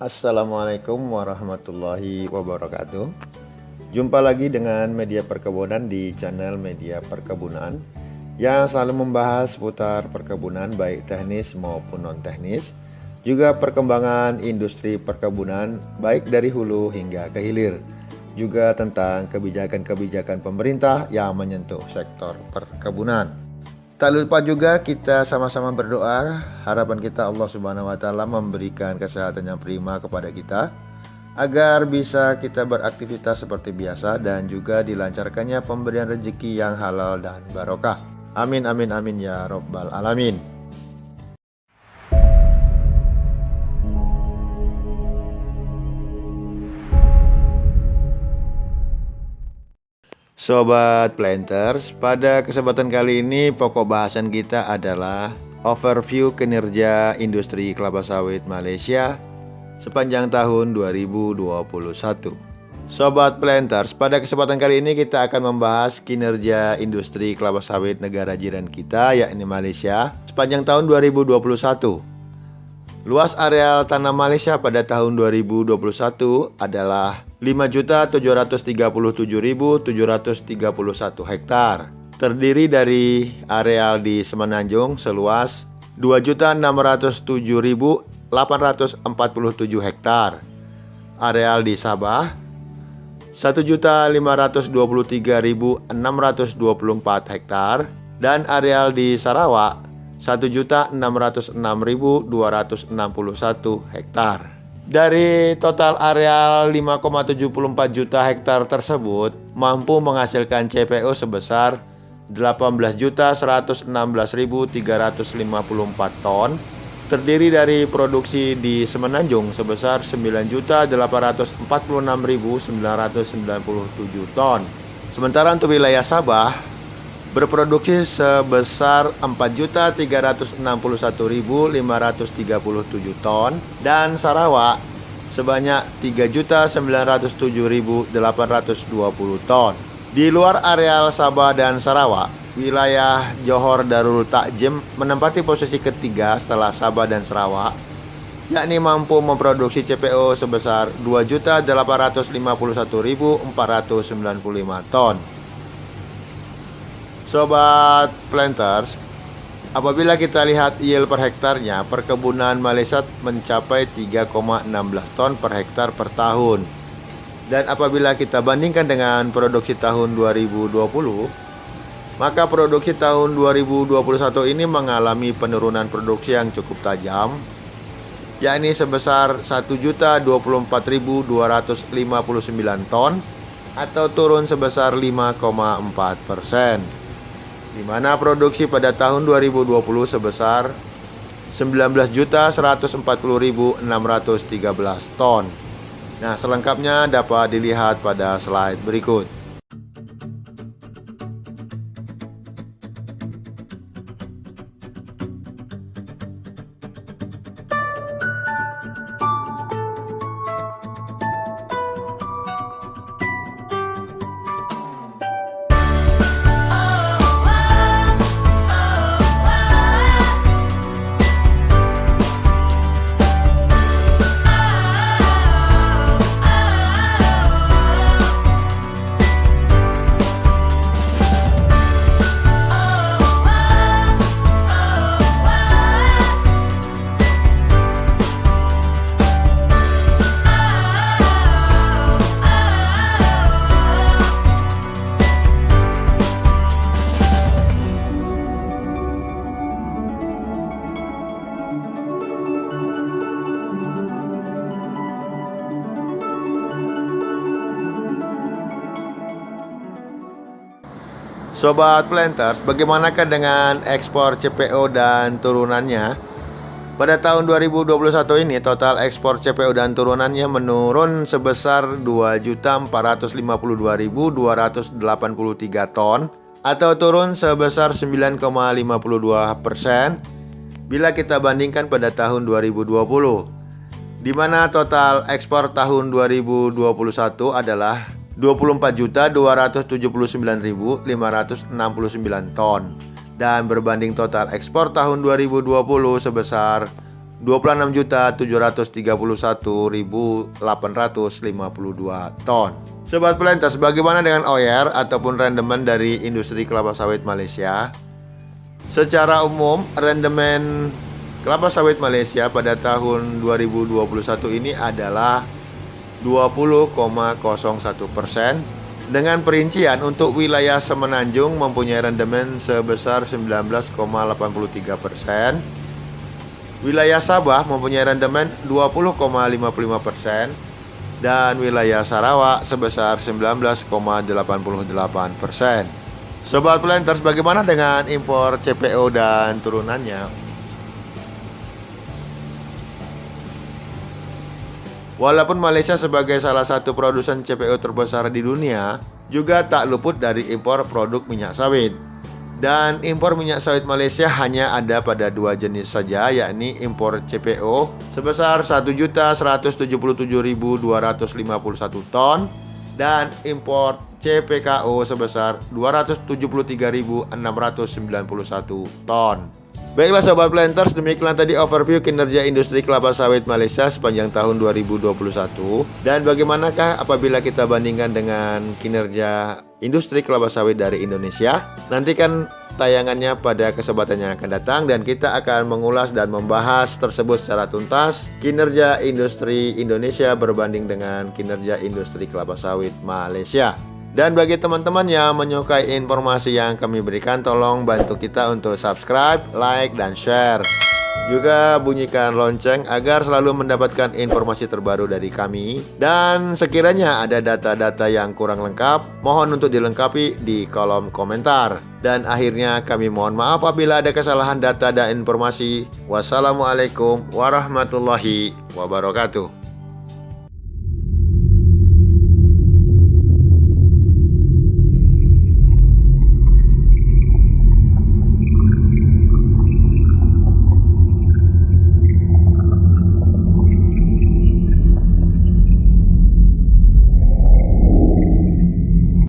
Assalamualaikum warahmatullahi wabarakatuh. Jumpa lagi dengan Media Perkebunan di channel Media Perkebunan yang selalu membahas seputar perkebunan baik teknis maupun non-teknis, juga perkembangan industri perkebunan baik dari hulu hingga ke hilir, juga tentang kebijakan-kebijakan pemerintah yang menyentuh sektor perkebunan. Tak lupa juga kita sama-sama berdoa, harapan kita Allah Subhanahu wa taala memberikan kesehatan yang prima kepada kita agar bisa kita beraktivitas seperti biasa dan juga dilancarkannya pemberian rezeki yang halal dan barokah. Amin amin amin ya rabbal alamin. Sobat Planters, pada kesempatan kali ini pokok bahasan kita adalah overview kinerja industri kelapa sawit Malaysia sepanjang tahun 2021. Sobat Planters, pada kesempatan kali ini kita akan membahas kinerja industri kelapa sawit negara jiran kita, yakni Malaysia, sepanjang tahun 2021. Luas areal tanah Malaysia pada tahun 2021 adalah 5.737.731 hektar. Terdiri dari areal di Semenanjung seluas 2.607.847 hektar. Areal di Sabah 1.523.624 hektar dan areal di Sarawak 1.606.261 hektar. Dari total areal 5,74 juta hektar tersebut mampu menghasilkan CPO sebesar 18.116.354 ton, terdiri dari produksi di Semenanjung sebesar 9.846.997 ton. Sementara untuk wilayah Sabah berproduksi sebesar 4.361.537 ton dan Sarawak sebanyak 3.907.820 ton. Di luar areal Sabah dan Sarawak, wilayah Johor Darul Takjim menempati posisi ketiga setelah Sabah dan Sarawak, yakni mampu memproduksi CPO sebesar 2.851.495 ton. Sobat Planters, apabila kita lihat yield per hektarnya, perkebunan Malaysia mencapai 3,16 ton per hektar per tahun. Dan apabila kita bandingkan dengan produksi tahun 2020, maka produksi tahun 2021 ini mengalami penurunan produksi yang cukup tajam, yakni sebesar 1.024.259 ton atau turun sebesar 5,4%. Di mana produksi pada tahun 2020 sebesar 19.140.613 ton. Nah, selengkapnya dapat dilihat pada slide berikut. Sobat Planters, bagaimanakah dengan ekspor CPO dan turunannya? Pada tahun 2021 ini total ekspor CPO dan turunannya menurun sebesar 2.452.283 ton atau turun sebesar 9,52% bila kita bandingkan pada tahun 2020, di mana total ekspor tahun 2021 adalah 24.279.569 ton dan berbanding total ekspor tahun 2020 sebesar 26.731.852 ton. Sobat Planters, bagaimana dengan OER ataupun rendemen dari industri kelapa sawit Malaysia? Secara umum, rendemen kelapa sawit Malaysia pada tahun 2021 ini adalah 20,01%, dengan perincian untuk wilayah Semenanjung mempunyai rendemen sebesar 19,83%, wilayah Sabah mempunyai rendemen 20,55%, dan wilayah Sarawak sebesar 19,88%. Sobat Planters, bagaimana dengan impor CPO dan turunannya? Walaupun Malaysia sebagai salah satu produsen CPO terbesar di dunia, juga tak luput dari impor produk minyak sawit. Dan impor minyak sawit Malaysia hanya ada pada dua jenis saja, yakni impor CPO sebesar 1.177.251 ton dan impor CPKO sebesar 273.691 ton. Baiklah Sobat Planters, demikian tadi overview kinerja industri kelapa sawit Malaysia sepanjang tahun 2021. Dan bagaimanakah apabila kita bandingkan dengan kinerja industri kelapa sawit dari Indonesia? Nantikan tayangannya pada kesempatan yang akan datang dan kita akan mengulas dan membahas tersebut secara tuntas, kinerja industri Indonesia berbanding dengan kinerja industri kelapa sawit Malaysia. Dan bagi teman-teman yang menyukai informasi yang kami berikan, tolong bantu kita untuk subscribe, like, dan share. Juga bunyikan lonceng agar selalu mendapatkan informasi terbaru dari kami. Dan sekiranya ada data-data yang kurang lengkap, mohon untuk dilengkapi di kolom komentar. Dan akhirnya kami mohon maaf apabila ada kesalahan data dan informasi. Wassalamualaikum warahmatullahi wabarakatuh.